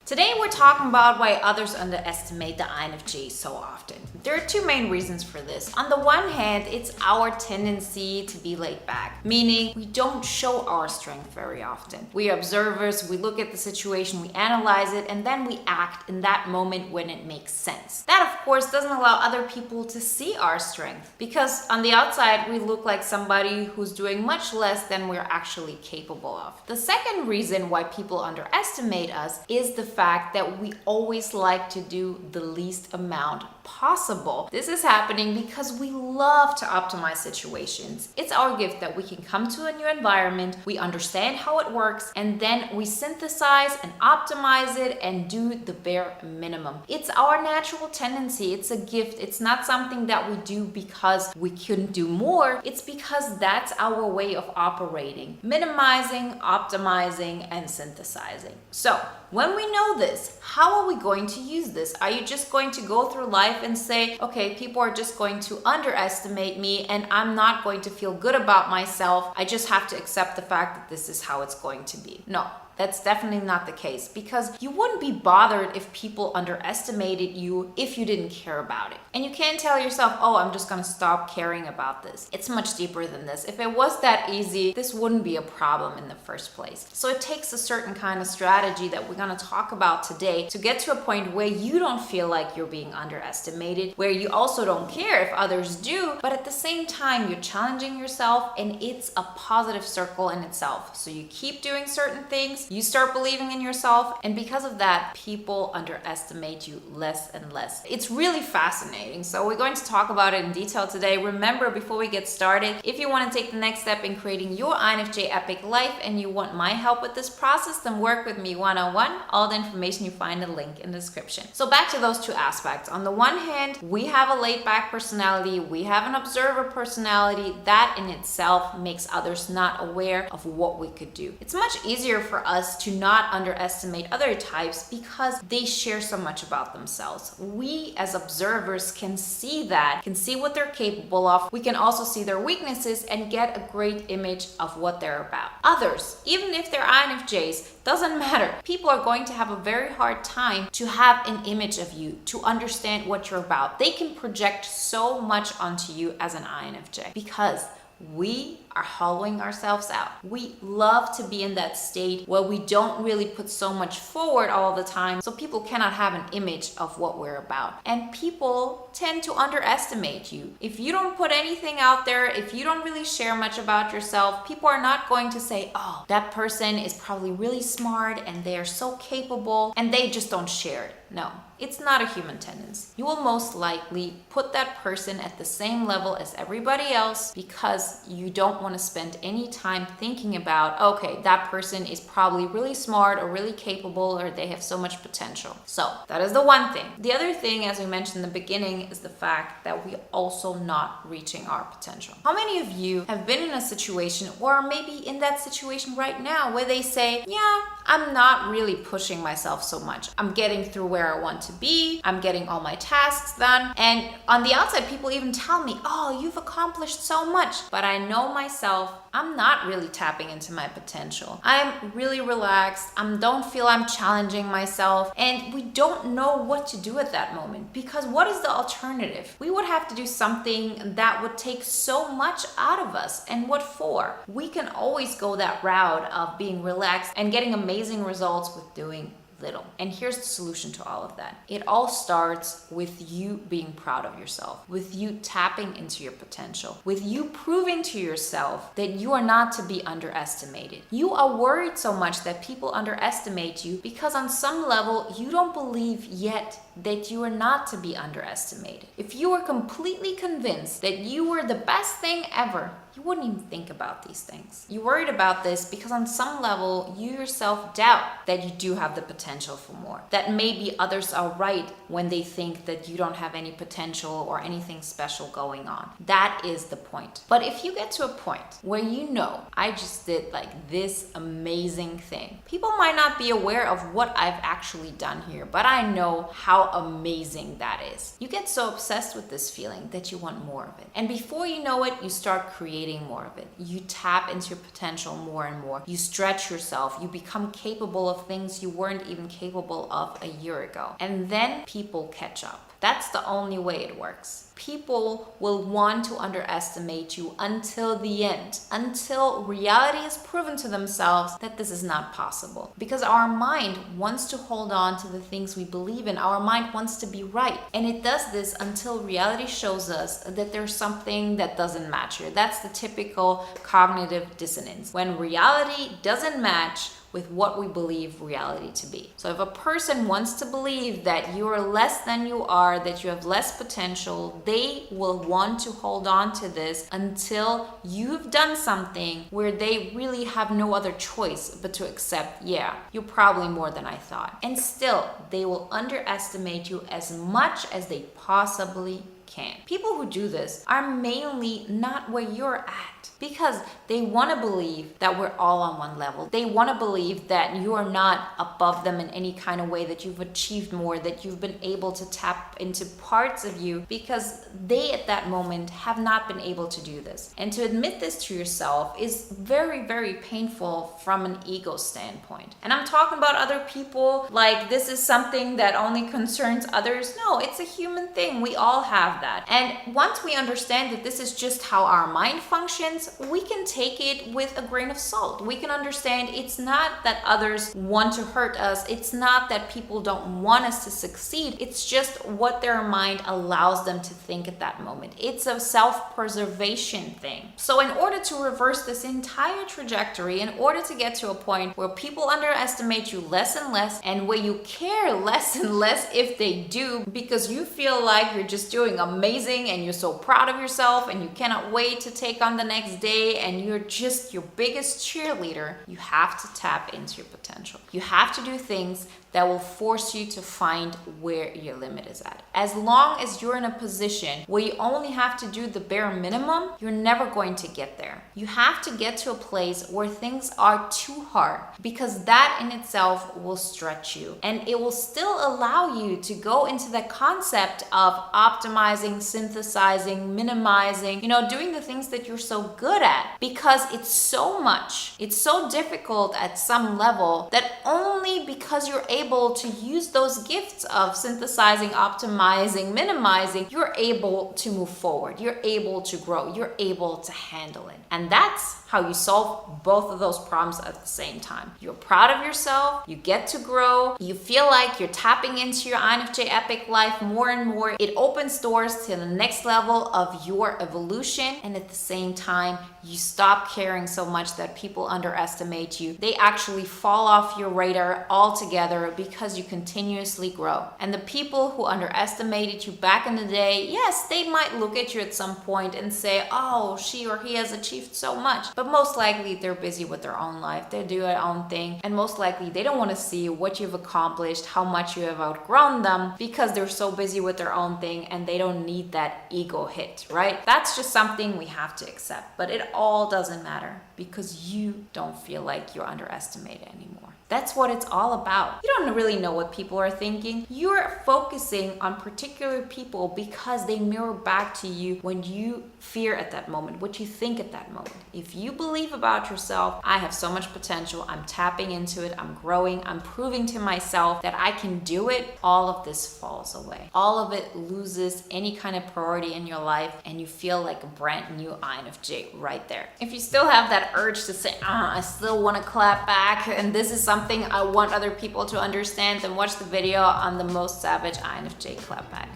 Today we're talking about why others underestimate the INFJ so often. There are two main reasons for this. On the one hand, it's our tendency to be laid back, meaning we don't show our strength very often. We are observers, we look at the situation, we analyze it, and then we act in that moment when it makes sense. That, of course, doesn't allow other people to see our strength, because on the outside, we look like somebody who's doing much less than we're actually capable of. The second reason why people underestimate us is the fact that we always like to do the least amount possible. This is happening because we love to optimize situations. It's our gift that we can come to a new environment, we understand how it works, and then we synthesize and optimize it and do the bare minimum. It's our natural tendency. It's a gift. It's not something that we do because we couldn't do more. It's because that's our way of operating, minimizing, optimizing, and synthesizing. So when we know this, how are we going to use this? Are you just going to go through life and say, okay, people are just going to underestimate me and I'm not going to feel good about myself. I just have to accept the fact that this is how it's going to be. No. That's definitely not the case, because you wouldn't be bothered if people underestimated you if you didn't care about it. And you can't tell yourself, oh, I'm just gonna stop caring about this. It's much deeper than this. If it was that easy, this wouldn't be a problem in the first place. So it takes a certain kind of strategy that we're gonna talk about today to get to a point where you don't feel like you're being underestimated, where you also don't care if others do, but at the same time, you're challenging yourself and it's a positive circle in itself. So you keep doing certain things, you start believing in yourself, and because of that, people underestimate you less and less. It's really fascinating. So we're going to talk about it in detail today. Remember, before we get started, if you want to take the next step in creating your INFJ epic life and you want my help with this process, then work with me one-on-one. All the information you find a link in the description. So back to those two aspects. On the one hand, we have a laid-back personality, we have an observer personality. That in itself makes others not aware of what we could do. It's much easier for us to not underestimate other types because they share so much about themselves. We as observers can see that, can see what they're capable of. We can also see their weaknesses and get a great image of what they're about. Others, even if they're INFJs, doesn't matter. People are going to have a very hard time to have an image of you, to understand what you're about. They can project so much onto you as an INFJ because we are hollowing ourselves out. We love to be in that state where we don't really put so much forward all the time, so people cannot have an image of what we're about. And people tend to underestimate you. If you don't put anything out there, if you don't really share much about yourself, people are not going to say, oh, that person is probably really smart and they are so capable, and they just don't share it. No, it's not a human tendency. You will most likely put that person at the same level as everybody else because you don't want to spend any time thinking about, okay, that person is probably really smart or really capable or they have so much potential. So that is the one thing. The other thing, as we mentioned in the beginning, is the fact that we also not reaching our potential. How many of you have been in a situation or maybe in that situation right now where they say, yeah, I'm not really pushing myself so much. I'm getting through where I want to be. I'm getting all my tasks done. And on the outside, people even tell me, oh, you've accomplished so much. But I know myself, I'm not really tapping into my potential. I'm really relaxed. I don't feel I'm challenging myself. And we don't know what to do at that moment, because what is the alternative? We would have to do something that would take so much out of us. And what for? We can always go that route of being relaxed and getting amazing results with doing little. And here's the solution to all of that. It all starts with you being proud of yourself, with you tapping into your potential, with you proving to yourself that you are not to be underestimated. You are worried so much that people underestimate you because on some level you don't believe yet that you are not to be underestimated. If you were completely convinced that you were the best thing ever, you wouldn't even think about these things. You're worried about this because on some level, you yourself doubt that you do have the potential for more. That maybe others are right when they think that you don't have any potential or anything special going on. That is the point. But if you get to a point where you know, I just did like this amazing thing. People might not be aware of what I've actually done here, but I know how how amazing that is. You get so obsessed with this feeling that you want more of it. And before you know it, you start creating more of it. You tap into your potential more and more. You stretch yourself. You become capable of things you weren't even capable of a year ago. And then people catch up. That's the only way it works. People will want to underestimate you until the end, until reality has proven to themselves that this is not possible. Because our mind wants to hold on to the things we believe in. Our mind wants to be right. And it does this until reality shows us that there's something that doesn't match here. That's the typical cognitive dissonance. When reality doesn't match with what we believe reality to be. So if a person wants to believe that you are less than you are, that you have less potential, they will want to hold on to this until you've done something where they really have no other choice but to accept, yeah, you're probably more than I thought. And still, they will underestimate you as much as they possibly can. People who do this are mainly not where you're at, because they want to believe that we're all on one level. They want to believe that you are not above them in any kind of way, that you've achieved more, that you've been able to tap into parts of you, because they at that moment have not been able to do this. And to admit this to yourself is very, very painful from an ego standpoint. And I'm talking about other people like this is something that only concerns others. No, it's a human thing. We all have that. And once we understand that this is just how our mind functions, we can take it with a grain of salt. We can understand it's not that others want to hurt us. It's not that people don't want us to succeed. It's just what their mind allows them to think at that moment. It's a self-preservation thing. So in order to reverse this entire trajectory, in order to get to a point where people underestimate you less and less, and where you care less and less if they do, because you feel like you're just doing amazing and you're so proud of yourself and you cannot wait to take on the next day and you're just your biggest cheerleader, you have to tap into your potential. You have to do things that will force you to find where your limit is at. As long as you're in a position where you only have to do the bare minimum, you're never going to get there. You have to get to a place where things are too hard, because that in itself will stretch you, and it will still allow you to go into the concept of optimizing, synthesizing, minimizing, doing the things that you're so good at, because it's so much, it's so difficult at some level that only because you're able to use those gifts of synthesizing, optimizing, minimizing, you're able to move forward, you're able to grow, you're able to handle it. And that's how you solve both of those problems at the same time. You're proud of yourself, you get to grow, you feel like you're tapping into your INFJ epic life more and more. It opens doors to the next level of your evolution, and at the same time, you stop caring so much that people underestimate you. They actually fall off your radar altogether because you continuously grow. And the people who underestimated you back in the day, yes, they might look at you at some point and say, oh, she or he has achieved so much. But most likely they're busy with their own life. They do their own thing. And most likely they don't want to see what you've accomplished, how much you have outgrown them, because they're so busy with their own thing and they don't need that ego hit, right? That's just something we have to accept. But it all doesn't matter because you don't feel like you're underestimated anymore. That's what it's all about. You don't really know what people are thinking. You're focusing on particular people because they mirror back to you when you fear at that moment, what you think at that moment. If you believe about yourself, I have so much potential, I'm tapping into it, I'm growing, I'm proving to myself that I can do it, all of this falls away. All of it loses any kind of priority in your life, and you feel like a brand new INFJ right there. If you still have that urge to say, I still want to clap back, and this is something I want other people to understand, then watch the video on the most savage INFJ clap back.